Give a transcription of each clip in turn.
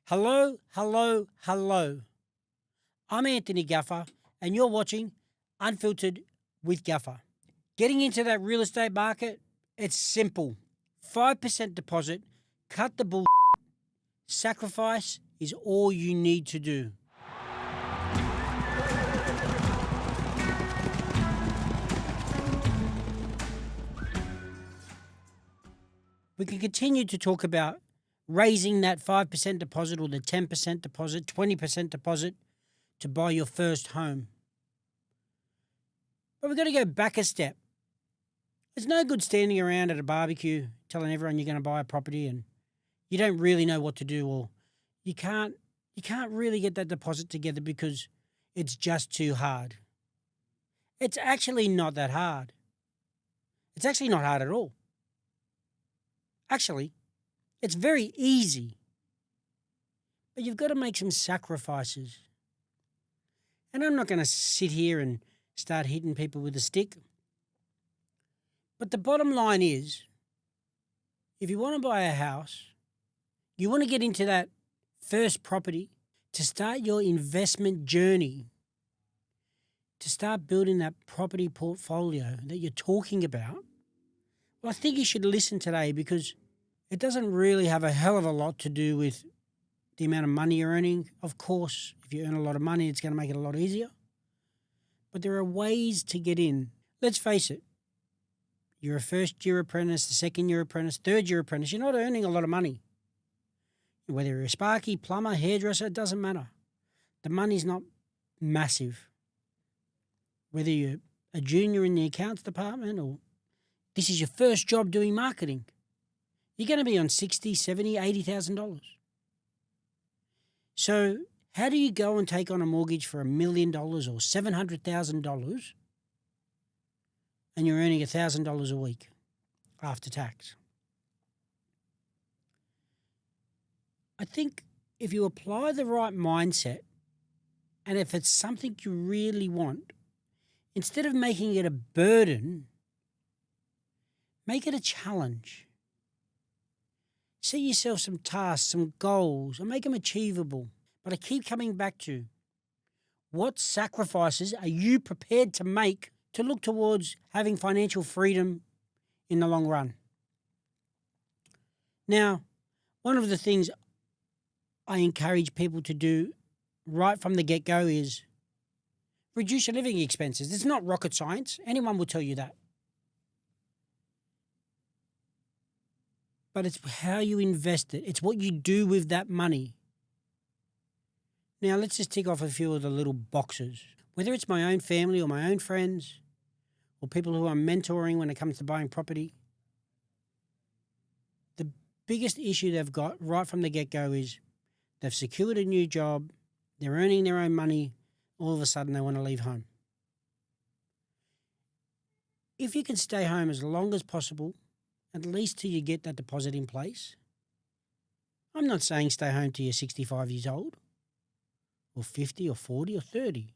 Hello, hello, hello. I'm Anthony Gafa, and you're watching Unfiltered with Gafa. Getting into that real estate market, it's simple. 5% deposit, cut the bull. Sacrifice is all you need to do. We can continue to talk about raising that 5% deposit or the 10% deposit, 20% deposit to buy your first home. But we've got to go back a step. It's no good standing around at a barbecue telling everyone you're going to buy a property and you don't really know what to do, or you can't really get that deposit together because it's just too hard. It's actually not that hard. It's actually not hard at all. Actually, it's very easy. But you've got to make some sacrifices. And I'm not going to sit here and start hitting people with a stick. But the bottom line is, if you want to buy a house, you want to get into that first property to start your investment journey, to start building that property portfolio that you're talking about, well, I think you should listen today because it doesn't really have a hell of a lot to do with the amount of money you're earning. Of course, if you earn a lot of money, it's going to make it a lot easier. But there are ways to get in. Let's face it. You're a first-year apprentice, a second-year apprentice, third-year apprentice. You're not earning a lot of money. Whether you're a sparky, plumber, hairdresser, it doesn't matter. The money's not massive. Whether you're a junior in the accounts department or this is your first job doing marketing, you're going to be on $60,000, $70,000, $80,000. So how do you go and take on a mortgage for $1 million or $700,000 and you're earning $1,000 a week after tax? I think if you apply the right mindset and if it's something you really want, instead of making it a burden, make it a challenge. Set yourself some tasks, some goals, and make them achievable. But I keep coming back to, what sacrifices are you prepared to make to look towards having financial freedom in the long run? Now, one of the things I encourage people to do right from the get-go is reduce your living expenses. It's not rocket science. Anyone will tell you that. But it's how you invest it. It's what you do with that money. Now, let's just tick off a few of the little boxes. Whether it's my own family or my own friends or people who I'm mentoring when it comes to buying property, the biggest issue they've got right from the get-go is they've secured a new job, they're earning their own money, all of a sudden they want to leave home. If you can stay home as long as possible, at least till you get that deposit in place. I'm not saying stay home till you're 65 years old or 50 or 40 or 30.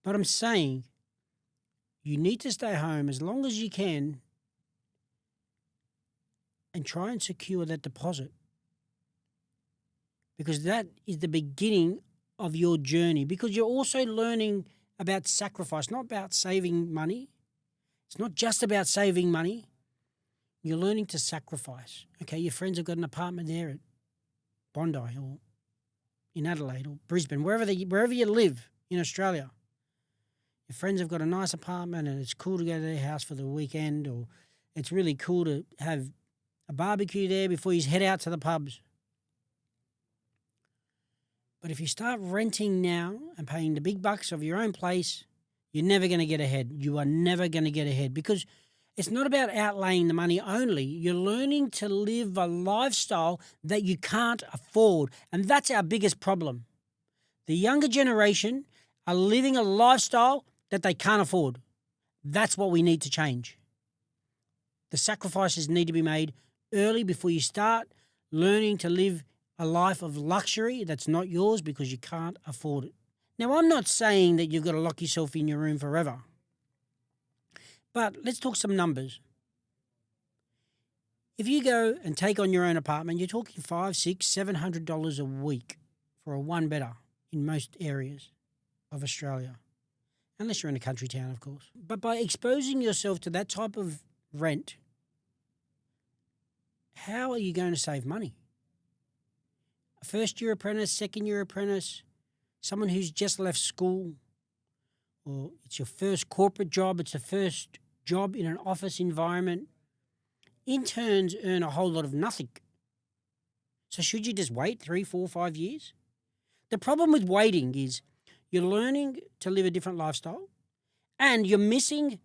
But I'm saying you need to stay home as long as you can and try and secure that deposit. Because that is the beginning of your journey. Because you're also learning about sacrifice, not about saving money. It's not just about saving money. You're learning to sacrifice. Okay, your friends have got an apartment there at Bondi or in Adelaide or Brisbane, wherever you live in Australia. Your friends have got a nice apartment and it's cool to go to their house for the weekend, or it's really cool to have a barbecue there before you head out to the pubs. But if you start renting now and paying the big bucks of your own place, you're never going to get ahead. You are never going to get ahead because it's not about outlaying the money only. You're learning to live a lifestyle that you can't afford. And that's our biggest problem. The younger generation are living a lifestyle that they can't afford. That's what we need to change. The sacrifices need to be made early before you start learning to live a life of luxury that's not yours because you can't afford it. Now, I'm not saying that you've got to lock yourself in your room forever. But let's talk some numbers. If you go and take on your own apartment, you're talking $500, $600, $700 a week for a one bedder in most areas of Australia, unless you're in a country town, of course. But by exposing yourself to that type of rent, how are you going to save money? A first-year apprentice, second-year apprentice, someone who's just left school, or it's your first corporate job, it's the first job in an office environment. Interns earn a whole lot of nothing. So should you just wait 3, 4, 5 years? The problem with waiting is you're learning to live a different lifestyle and you're missing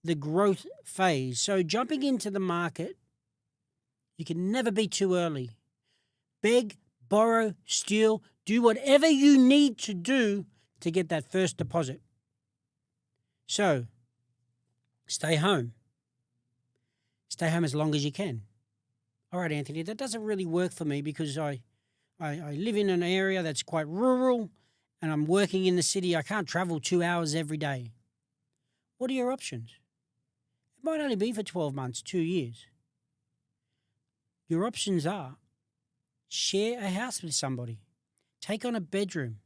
the growth phase. So jumping into the market, you can never be too early. Beg, borrow, steal, do whatever you need to do to get that first deposit. So, stay home. Stay home as long as you can. All right, Anthony, that doesn't really work for me because I live in an area that's quite rural and I'm working in the city. I can't travel 2 hours every day. What are your options? It might only be for 12 months, 2 years. Your options are share a house with somebody, take on a bedroom,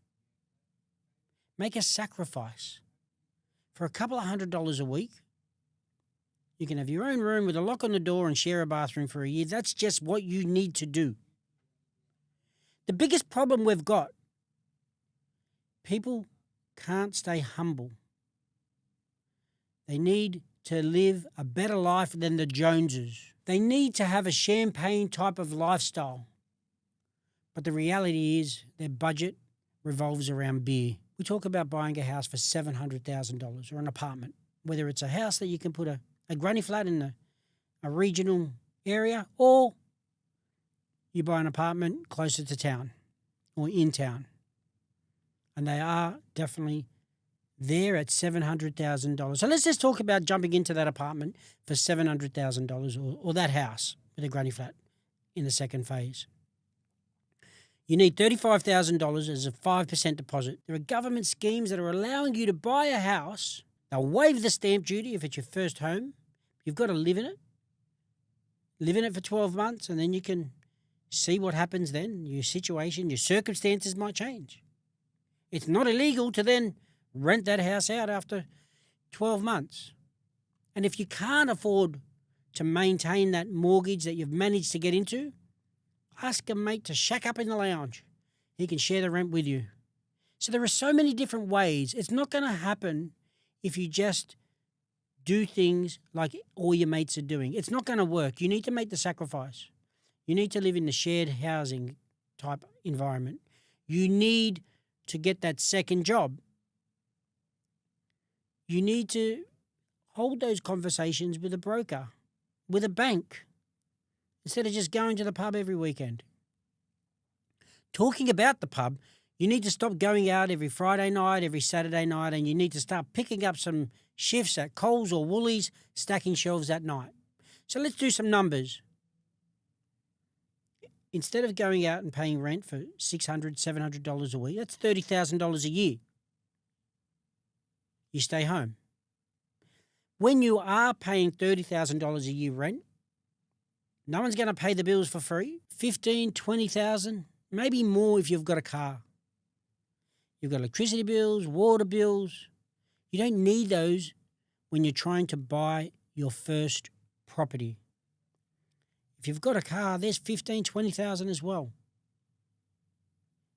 make a sacrifice. For a couple of $100 a week, you can have your own room with a lock on the door and share a bathroom for a year. That's just what you need to do. The biggest problem we've got, people can't stay humble. They need to live a better life than the Joneses. They need to have a champagne type of lifestyle. But the reality is their budget revolves around beer. We talk about buying a house for $700,000 or an apartment, whether it's a house that you can put a granny flat in a regional area, or you buy an apartment closer to town or in town. And they are definitely there at $700,000. So let's just talk about jumping into that apartment for $700,000 or that house with a granny flat in the second phase. You need $35,000 as a 5% deposit. There are government schemes that are allowing you to buy a house. They'll waive the stamp duty if it's your first home. You've got to live in it. Live in it for 12 months and then you can see what happens then. Your situation, your circumstances might change. It's not illegal to then rent that house out after 12 months. And if you can't afford to maintain that mortgage that you've managed to get into, ask a mate to shack up in the lounge. He can share the rent with you. So there are so many different ways. It's not going to happen if you just do things like all your mates are doing. It's not going to work. You need to make the sacrifice. You need to live in the shared housing type environment. You need to get that second job. You need to hold those conversations with a broker, with a bank, instead of just going to the pub every weekend. Talking about the pub, you need to stop going out every Friday night, every Saturday night, and you need to start picking up some shifts at Coles or Woolies, stacking shelves at night. So let's do some numbers. Instead of going out and paying rent for $600, $700 a week, that's $30,000 a year. You stay home. When you are paying $30,000 a year rent, no one's going to pay the bills for free. $15,000, $20,000, maybe more if you've got a car. You've got electricity bills, water bills. You don't need those when you're trying to buy your first property. If you've got a car, there's $15,000, $20,000 as well.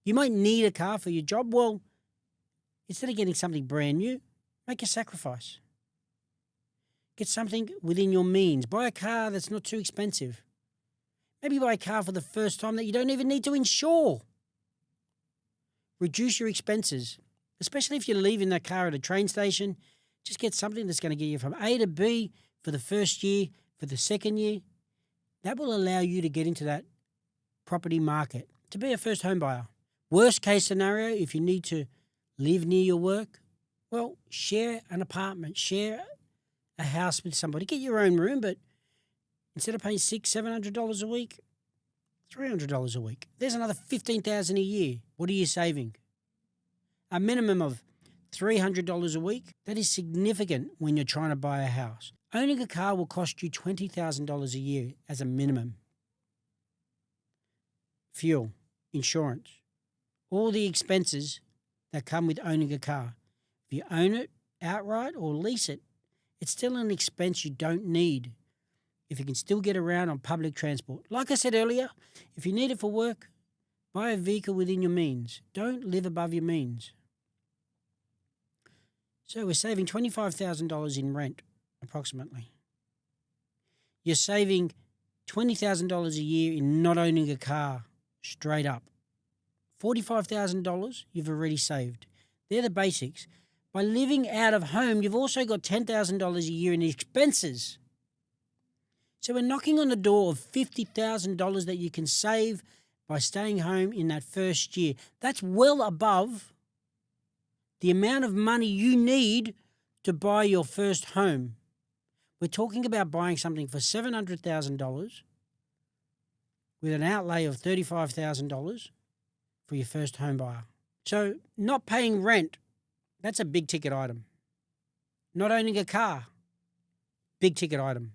You might need a car for your job. Well, instead of getting something brand new, make a sacrifice. Get something within your means. Buy a car that's not too expensive. Maybe buy a car for the first time that you don't even need to insure. Reduce your expenses, especially if you're leaving that car at a train station. Just get something that's going to get you from A to B for the first year, for the second year. That will allow you to get into that property market, to be a first home buyer. Worst case scenario, if you need to live near your work, well, share an apartment, share a house with somebody. Get your own room, but instead of paying $600, $700 a week, $300 a week. There's another $15,000 a year. What are you saving? A minimum of $300 a week. That is significant when you're trying to buy a house. Owning a car will cost you $20,000 a year as a minimum. Fuel, insurance, all the expenses that come with owning a car. If you own it outright or lease it, it's still an expense you don't need if you can still get around on public transport. Like I said earlier, if you need it for work, buy a vehicle within your means. Don't live above your means. So we're saving $25,000 in rent, approximately. You're saving $20,000 a year in not owning a car, straight up. $45,000 you've already saved. They're the basics. By living out of home, you've also got $10,000 a year in expenses. So we're knocking on the door of $50,000 that you can save by staying home in that first year. That's well above the amount of money you need to buy your first home. We're talking about buying something for $700,000 with an outlay of $35,000 for your first home buyer. So not paying rent, that's a big ticket item. Not owning a car, big ticket item.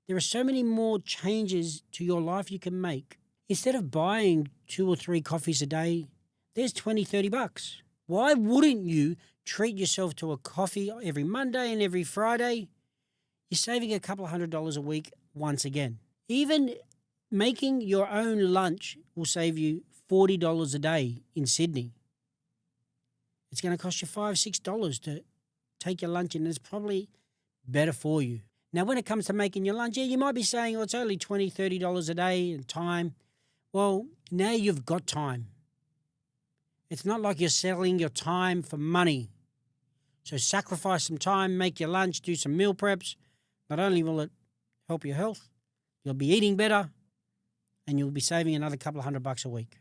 There are so many more changes to your life you can make. Instead of buying 2 or 3 coffees a day, there's $20, $30. Why wouldn't you treat yourself to a coffee every Monday and every Friday? You're saving a couple of $100 a week once again. Even making your own lunch will save you $40 a day in Sydney. It's going to cost you $5, $6 to take your lunch in, and it's probably better for you. Now, when it comes to making your lunch, you might be saying, it's only $20, $30 a day and time. Well, now you've got time. It's not like you're selling your time for money. So sacrifice some time, make your lunch, do some meal preps. Not only will it help your health, you'll be eating better, and you'll be saving another couple of $100 a week.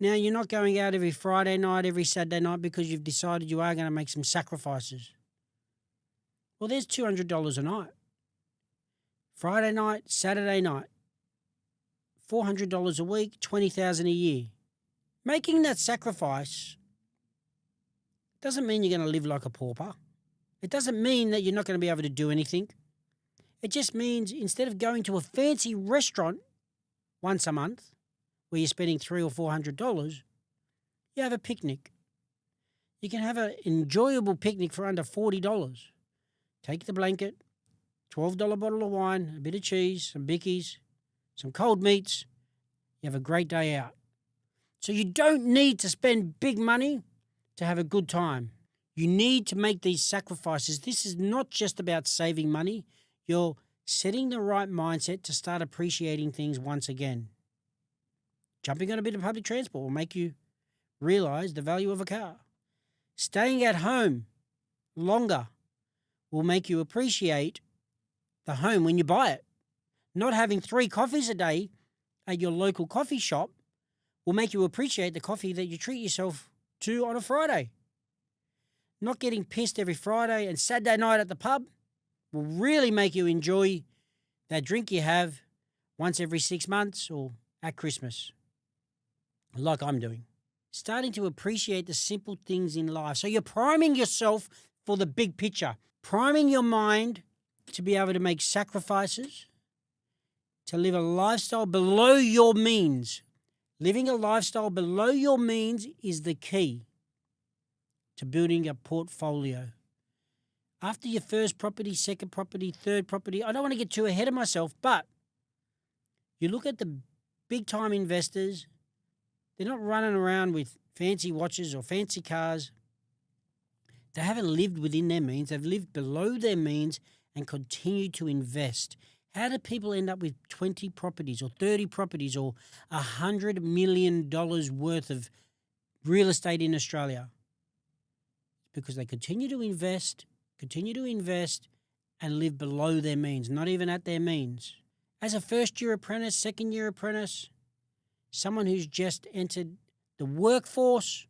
Now, you're not going out every Friday night, every Saturday night because you've decided you are going to make some sacrifices. Well, there's $200 a night. Friday night, Saturday night, $400 a week, $20,000 a year. Making that sacrifice doesn't mean you're going to live like a pauper. It doesn't mean that you're not going to be able to do anything. It just means instead of going to a fancy restaurant once a month where you're spending $300 or $400, you have a picnic. You can have an enjoyable picnic for under $40. Take the blanket, $12 bottle of wine, a bit of cheese, some bickies, some cold meats. You have a great day out. So you don't need to spend big money to have a good time. You need to make these sacrifices. This is not just about saving money. You're setting the right mindset to start appreciating things once again. Jumping on a bit of public transport will make you realize the value of a car. Staying at home longer will make you appreciate the home when you buy it. Not having 3 coffees a day at your local coffee shop will make you appreciate the coffee that you treat yourself to on a Friday. Not getting pissed every Friday and Saturday night at the pub will really make you enjoy that drink you have once every 6 months or at Christmas, like I'm doing. Starting to appreciate the simple things in life. So you're priming yourself for the big picture, priming your mind to be able to make sacrifices, to live a lifestyle below your means. Living a lifestyle below your means is the key to building a portfolio. After your first property, second property, third property, I don't want to get too ahead of myself, but you look at the big-time investors, they're not running around with fancy watches or fancy cars. They haven't lived within their means. They've lived below their means and continue to invest. How do people end up with 20 properties or 30 properties or $100 million worth of real estate in Australia? Because they continue to invest and live below their means, not even at their means. As a first-year apprentice, second-year apprentice, someone who's just entered the workforce,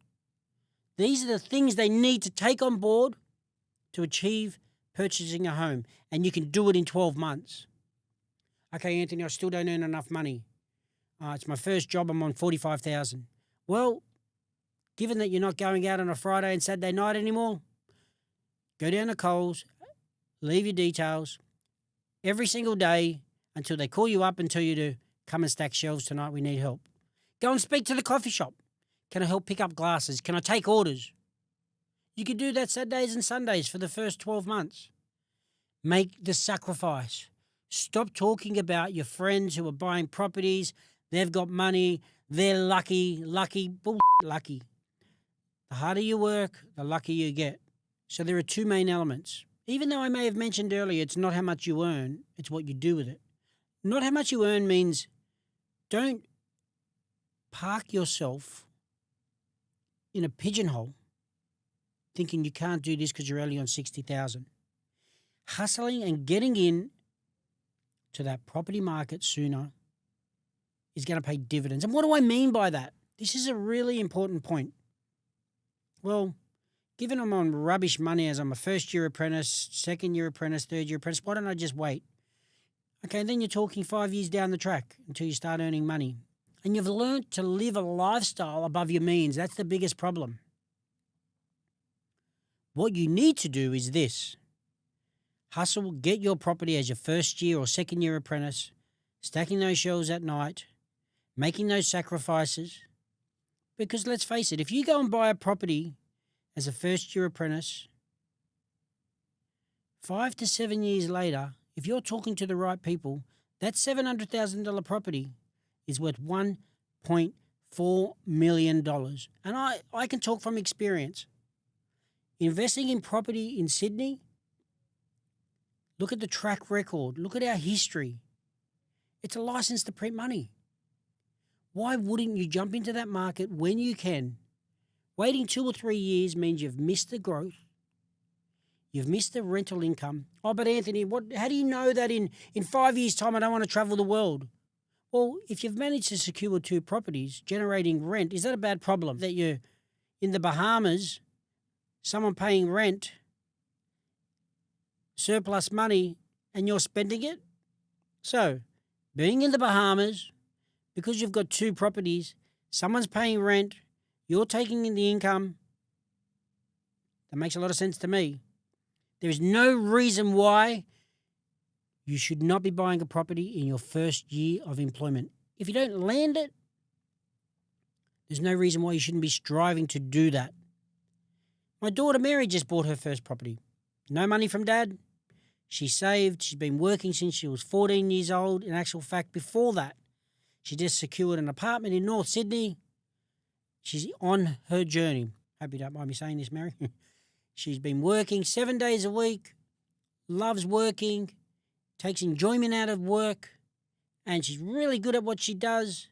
these are the things they need to take on board to achieve purchasing a home. And you can do it in 12 months. Okay, Anthony, I still don't earn enough money. It's my first job. I'm on $45,000. Well, given that you're not going out on a Friday and Saturday night anymore, go down to Coles, leave your details every single day until they call you up and tell you to come and stack shelves tonight. We need help. Go and speak to the coffee shop. Can I help pick up glasses? Can I take orders? You could do that Saturdays and Sundays for the first 12 months. Make the sacrifice. Stop talking about your friends who are buying properties. They've got money. They're lucky. Lucky. The harder you work, the luckier you get. So there are two main elements. Even though I may have mentioned earlier, it's not how much you earn, it's what you do with it. Not how much you earn means don't park yourself in a pigeonhole thinking you can't do this because you're only on 60,000. Hustling and getting in to that property market sooner is going to pay dividends. And what do I mean by that? This is a really important point. Well, given I'm on rubbish money as I'm a first-year apprentice, second-year apprentice, third-year apprentice, why don't I just wait? Okay, then you're talking 5 years down the track until you start earning money. And you've learnt to live a lifestyle above your means. That's the biggest problem. What you need to do is this. Hustle, get your property as your first year or second year apprentice, stacking those shelves at night, making those sacrifices. Because let's face it, if you go and buy a property as a first year apprentice, 5 to 7 years later, if you're talking to the right people, that $700,000 property is worth $1.4 million. And I can talk from experience. Investing in property in Sydney, look at the track record. Look at our history. It's a license to print money. Why wouldn't you jump into that market when you can? Waiting 2 or 3 years means you've missed the growth. You've missed the rental income. Oh, but Anthony, how do you know that in 5 years' time I don't want to travel the world? Well, if you've managed to secure 2 properties generating rent, is that a bad problem? That you're in the Bahamas, someone paying rent, surplus money, and you're spending it? So, being in the Bahamas, because you've got 2 properties, someone's paying rent, you're taking in the income, that makes a lot of sense to me. There is no reason why you should not be buying a property in your first year of employment. If you don't land it, there's no reason why you shouldn't be striving to do that. My daughter Mary just bought her first property. No money from dad. She saved. She's been working since she was 14 years old. In actual fact, before that, she just secured an apartment in North Sydney. She's on her journey. Hope you don't mind me saying this, Mary. She's been working 7 days a week, loves working, takes enjoyment out of work, and she's really good at what she does.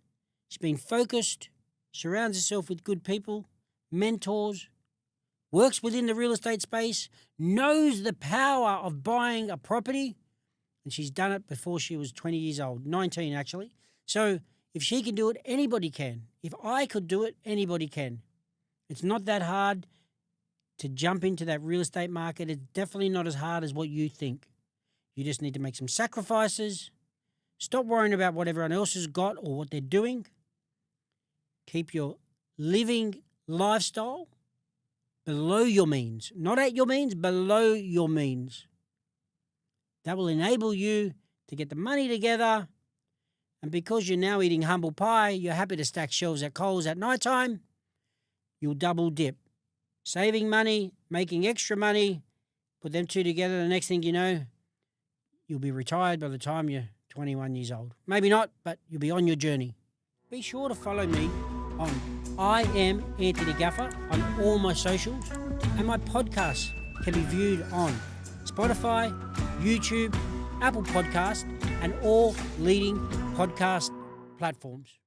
She's been focused, surrounds herself with good people, mentors, works within the real estate space, knows the power of buying a property, and she's done it before she was 20 years old, 19 actually. So if she can do it, anybody can. If I could do it, anybody can. It's not that hard to jump into that real estate market. It's definitely not as hard as what you think. You just need to make some sacrifices. Stop worrying about what everyone else has got or what they're doing. Keep your living lifestyle below your means. Not at your means, below your means. That will enable you to get the money together. And because you're now eating humble pie, you're happy to stack shelves at Coles at night time, you'll double dip. Saving money, making extra money, put them two together, the next thing you know, you'll be retired by the time you're 21 years old. Maybe not, but you'll be on your journey. Be sure to follow me on I am Anthony Gafa on all my socials, and my podcast can be viewed on Spotify, YouTube, Apple Podcasts, and all leading podcast platforms.